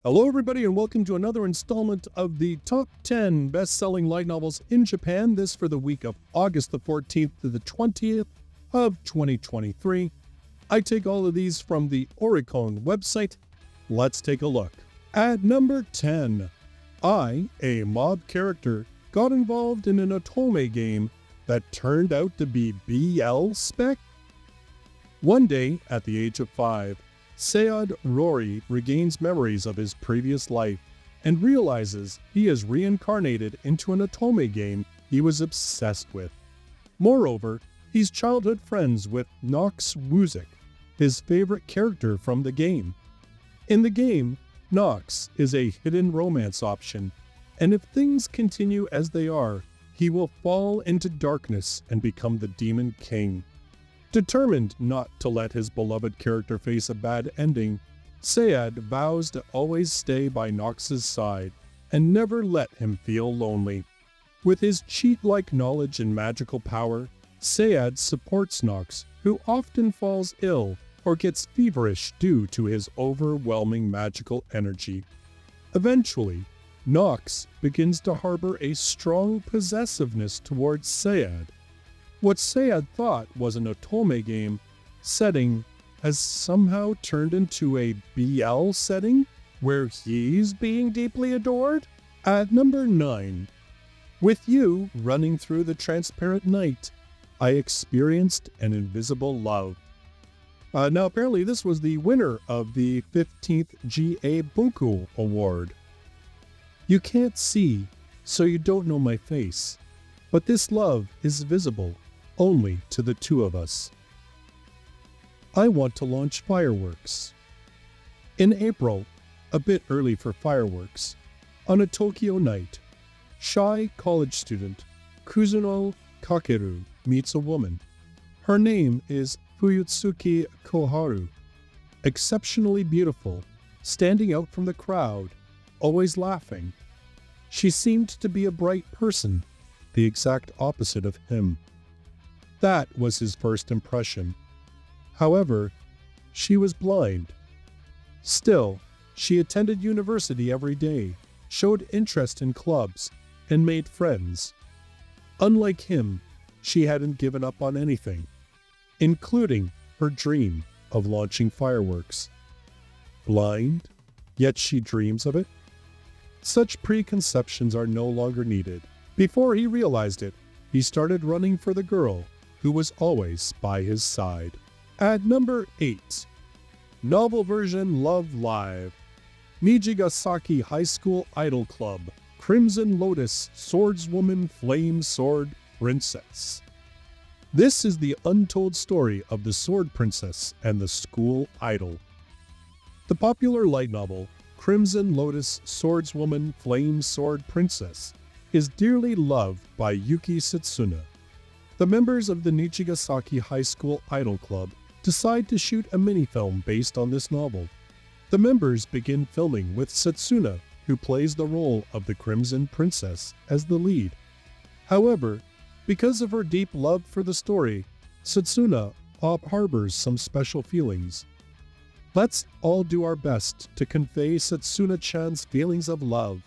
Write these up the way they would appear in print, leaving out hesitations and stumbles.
Hello everybody and welcome to another installment of the Top 10 Best-Selling Light Novels in Japan, this for the week of August the 14th to the 20th of 2023. I take all of these from the Oricon website. Let's take a look. At number 10, I, a mob character, got involved in an otome game that turned out to be BL spec. One day, at the age of 5, Sayad Rory regains memories of his previous life and realizes he is reincarnated into an otome game he was obsessed with. Moreover, he's childhood friends with Nox Wuzik, his favorite character from the game. In the game, Nox is a hidden romance option, and if things continue as they are, he will fall into darkness and become the Demon King. Determined not to let his beloved character face a bad ending, Sayad vows to always stay by Nox's side and never let him feel lonely. With his cheat-like knowledge and magical power, Sayad supports Nox, who often falls ill or gets feverish due to his overwhelming magical energy. Eventually, Nox begins to harbor a strong possessiveness towards Sayad. What Sayad thought was an otome game setting has somehow turned into a BL setting where he's being deeply adored? At number 9, with you running through the transparent night, I experienced an invisible love. Now apparently this was the winner of the 15th GA Bunko Award. You can't see, so you don't know my face, but this love is visible only to the two of us. I want to launch fireworks. In April, a bit early for fireworks, on a Tokyo night, shy college student Kusunoki Kakeru meets a woman. Her name is Fuyutsuki Koharu. Exceptionally beautiful, standing out from the crowd, always laughing. She seemed to be a bright person, the exact opposite of him. That was his first impression. However, she was blind. Still, she attended university every day, showed interest in clubs, and made friends. Unlike him, she hadn't given up on anything, including her dream of launching fireworks. Blind, yet she dreams of it? Such preconceptions are no longer needed. Before he realized it, he started running for the girl who was always by his side. At number 8, Novel Version Love Live, Nijigasaki High School Idol Club, Crimson Lotus Swordswoman Flame Sword Princess. This is the untold story of the Sword Princess and the school idol. The popular light novel, Crimson Lotus Swordswoman Flame Sword Princess, is dearly loved by Yuki Setsuna. The members of the Nijigasaki High School Idol Club decide to shoot a mini-film based on this novel. The members begin filming with Setsuna, who plays the role of the Crimson Princess, as the lead. However, because of her deep love for the story, Setsuna harbors some special feelings. Let's all do our best to convey Setsuna-chan's feelings of love.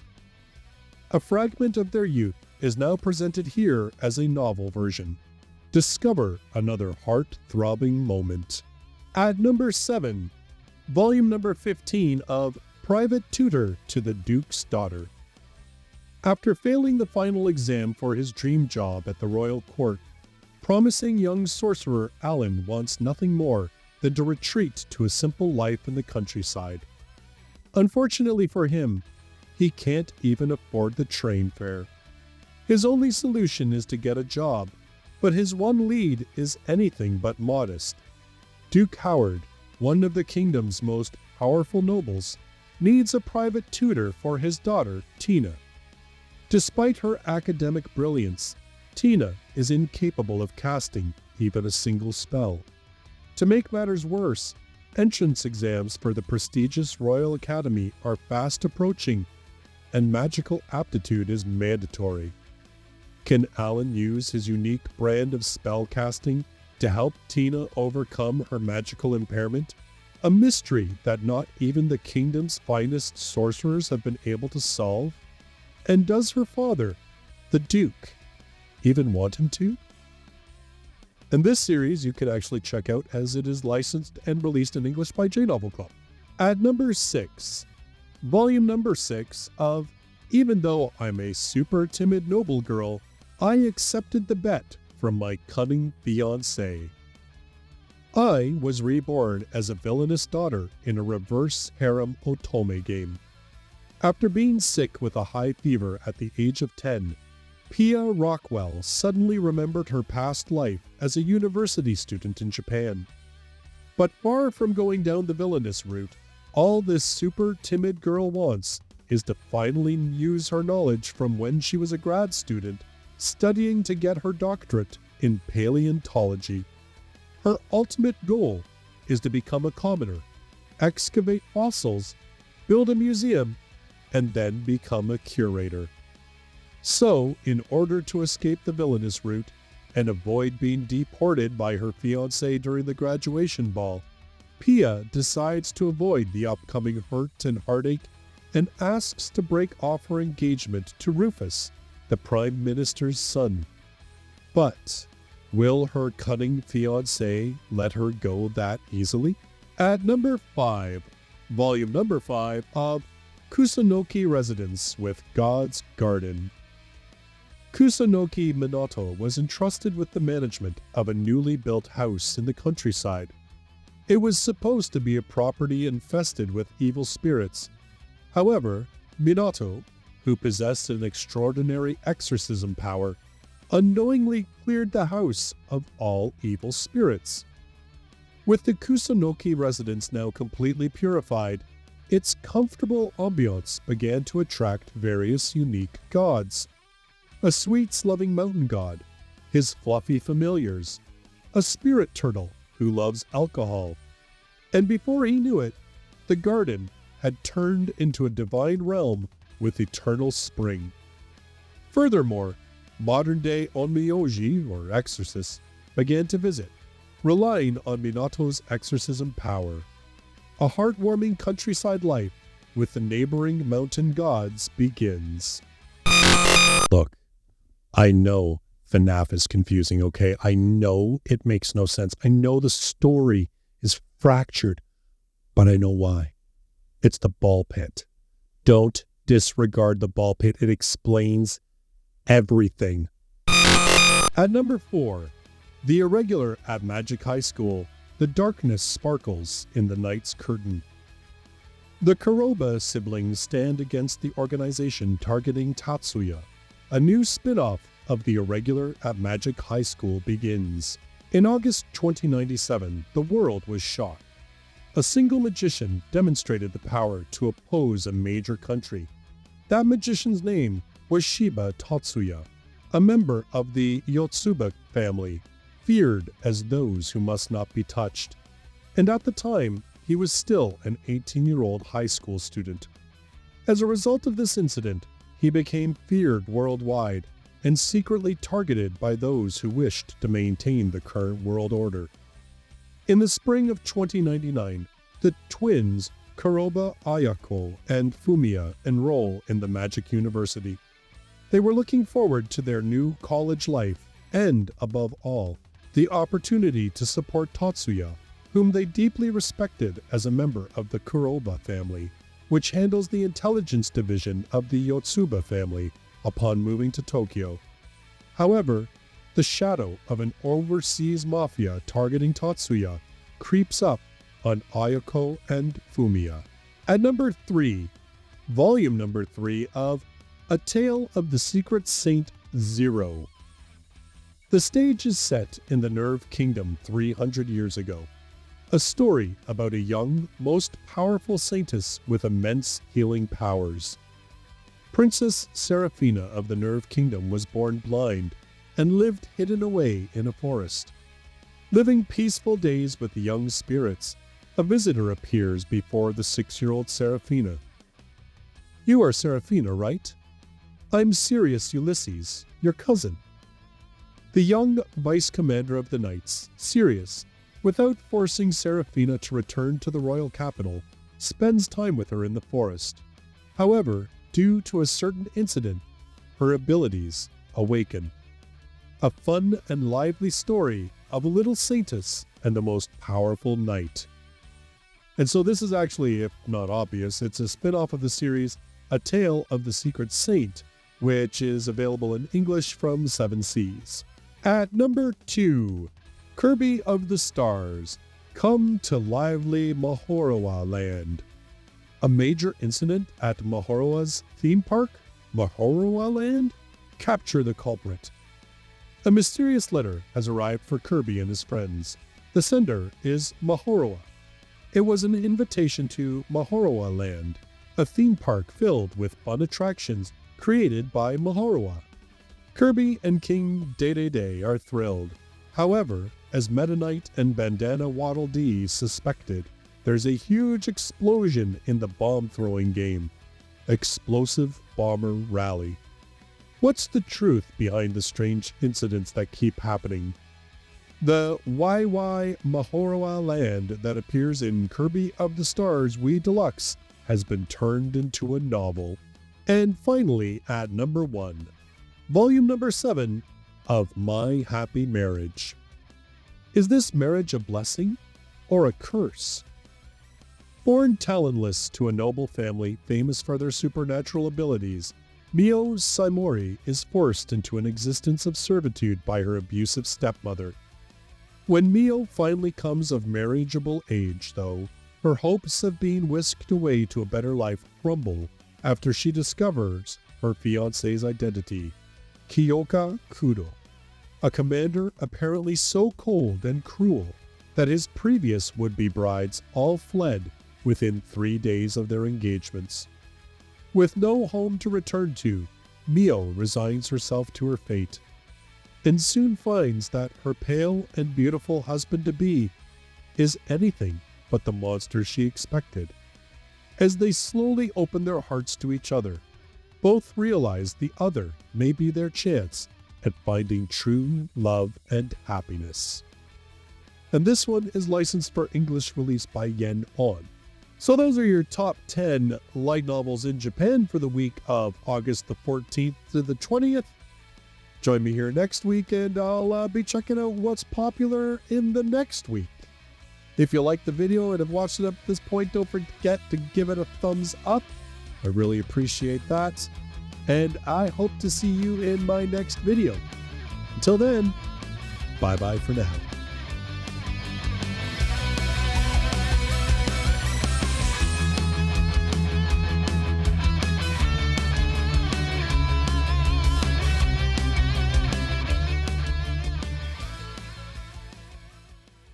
A fragment of their youth is now presented here as a novel version. Discover another heart-throbbing moment. At number 7, volume number 15 of Private Tutor to the Duke's Daughter. After failing the final exam for his dream job at the royal court, promising young sorcerer Alan wants nothing more than to retreat to a simple life in the countryside. Unfortunately for him, he can't even afford the train fare. His only solution is to get a job, but his one lead is anything but modest. Duke Howard, one of the kingdom's most powerful nobles, needs a private tutor for his daughter, Tina. Despite her academic brilliance, Tina is incapable of casting even a single spell. To make matters worse, entrance exams for the prestigious Royal Academy are fast approaching, and magical aptitude is mandatory. Can Alan use his unique brand of spell casting to help Tina overcome her magical impairment, a mystery that not even the kingdom's finest sorcerers have been able to solve? And does her father, the Duke, even want him to? And this series you can actually check out as it is licensed and released in English by J Novel Club. At number 6, volume number 6 of Even Though I'm a Super Timid Noble Girl, I Accepted the Bet from My Cunning Fiancé. I was reborn as a villainous daughter in a reverse harem otome game. After being sick with a high fever at the age of 10, Pia Rockwell suddenly remembered her past life as a university student in Japan. But far from going down the villainous route, all this super timid girl wants is to finally use her knowledge from when she was a grad student studying to get her doctorate in paleontology. Her ultimate goal is to become a commoner, excavate fossils, build a museum, and then become a curator. So, in order to escape the villainous route and avoid being deported by her fiancé during the graduation ball, Pia decides to avoid the upcoming hurt and heartache and asks to break off her engagement to Rufus, the Prime Minister's son. But will her cunning fiancé let her go that easily? At number 5, volume number 5 of Kusunoki Residence with God's Garden. Kusunoki Minato was entrusted with the management of a newly built house in the countryside. It was supposed to be a property infested with evil spirits. However, Minato, who possessed an extraordinary exorcism power, unknowingly cleared the house of all evil spirits. With the Kusunoki residence now completely purified, its comfortable ambiance began to attract various unique gods. A sweets-loving mountain god, his fluffy familiars, a spirit turtle who loves alcohol, and before he knew it, the garden had turned into a divine realm with eternal spring. Furthermore, modern-day onmyoji, or exorcists, began to visit, relying on Minato's exorcism power. A heartwarming countryside life with the neighboring mountain gods begins. Look, I know FNAF is confusing, okay? I know it makes no sense. I know the story is fractured, but I know why. It's the ball pit. Don't disregard the ball pit. It explains everything. At number 4, the Irregular at Magic High School, the darkness sparkles in the night's curtain. The Kuroba siblings stand against the organization targeting Tatsuya. A new spin-off of the Irregular at Magic High School begins. In August 2097, the world was shocked. A single magician demonstrated the power to oppose a major country. That magician's name was Shiba Tatsuya, a member of the Yotsuba family, feared as those who must not be touched. And at the time, he was still an 18-year-old high school student. As a result of this incident, he became feared worldwide and secretly targeted by those who wished to maintain the current world order. In the spring of 2099, the twins Kuroba Ayako and Fumiya enroll in the Magic University. They were looking forward to their new college life and, above all, the opportunity to support Tatsuya, whom they deeply respected as a member of the Kuroba family, which handles the intelligence division of the Yotsuba family upon moving to Tokyo. However, the shadow of an overseas mafia targeting Tatsuya creeps up on Ayako and Fumiya. At number 3, volume number 3 of A Tale of the Secret Saint Zero. The stage is set in the Nerve Kingdom 300 years ago. A story about a young, most powerful saintess with immense healing powers. Princess Seraphina of the Nerve Kingdom was born blind and lived hidden away in a forest. Living peaceful days with the young spirits, a visitor appears before the 6-year-old Seraphina. "You are Seraphina, right? I'm Sirius Ulysses, your cousin." The young vice commander of the knights, Sirius, without forcing Serafina to return to the royal capital, spends time with her in the forest. However, due to a certain incident, her abilities awaken. A fun and lively story of a little saintess and the most powerful knight. And so this is actually, if not obvious, it's a spin-off of the series A Tale of the Secret Saint, which is available in English from 7 Seas. At number 2, Kirby of the Stars, Come to Lively Mahoroa Land. A major incident at Mahoroa's theme park, Mahoroa Land? Capture the culprit. A mysterious letter has arrived for Kirby and his friends. The sender is Mahoroa. It was an invitation to Mahoroa Land, a theme park filled with fun attractions created by Mahoroa. Kirby and King Day are thrilled. However, as Meta Knight and Bandana Waddle Dee suspected, there's a huge explosion in the bomb-throwing game. Explosive Bomber Rally. What's the truth behind the strange incidents that keep happening? The YY Mahoroa Land that appears in Kirby of the Stars Wii Deluxe has been turned into a novel. And finally, at number 1, Volume number 7 of My Happy Marriage. Is this marriage a blessing or a curse? Born talentless to a noble family famous for their supernatural abilities, Mio Saimori is forced into an existence of servitude by her abusive stepmother. When Mio finally comes of marriageable age, though, her hopes of being whisked away to a better life crumble after she discovers her fiancé's identity, Kyoka Kudo, a commander apparently so cold and cruel that his previous would-be brides all fled within 3 days of their engagements. With no home to return to, Mio resigns herself to her fate, and soon finds that her pale and beautiful husband-to-be is anything but the monster she expected. As they slowly open their hearts to each other, both realize the other may be their chance at finding true love and happiness. And this one is licensed for English release by Yen On. So those are your top 10 light novels in Japan for the week of August the 14th to the 20th. Join me here next week and I'll be checking out what's popular in the next week. If you liked the video and have watched it up to this point, don't forget to give it a thumbs up. I really appreciate that. And I hope to see you in my next video. Until then, bye-bye for now.